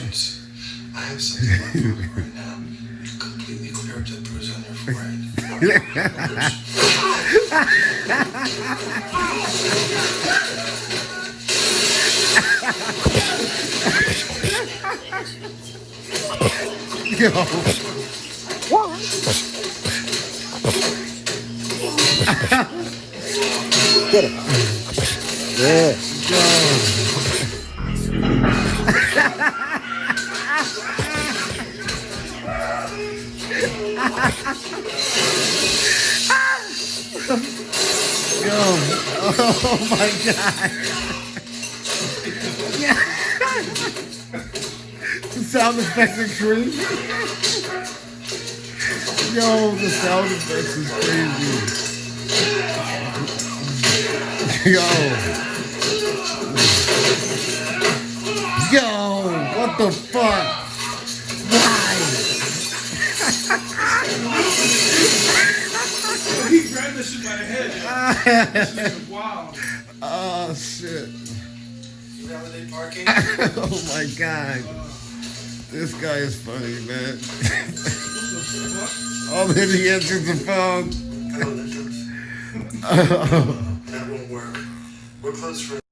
Patience. I have something left for you right now. Completely clear up that bruise on your forehead. Yo. Get it. Yeah. Yo. Oh my God. Yeah. The sound effects are crazy. Yo, the sound effects is crazy. Yo. Yo, what the fuck? Why? He grabbed this shit by the head. This shit was wild. Oh shit. You validate parking? Oh my God. This guy is funny, man. Oh, then he answers the phone. Oh, that won't work. We're closed for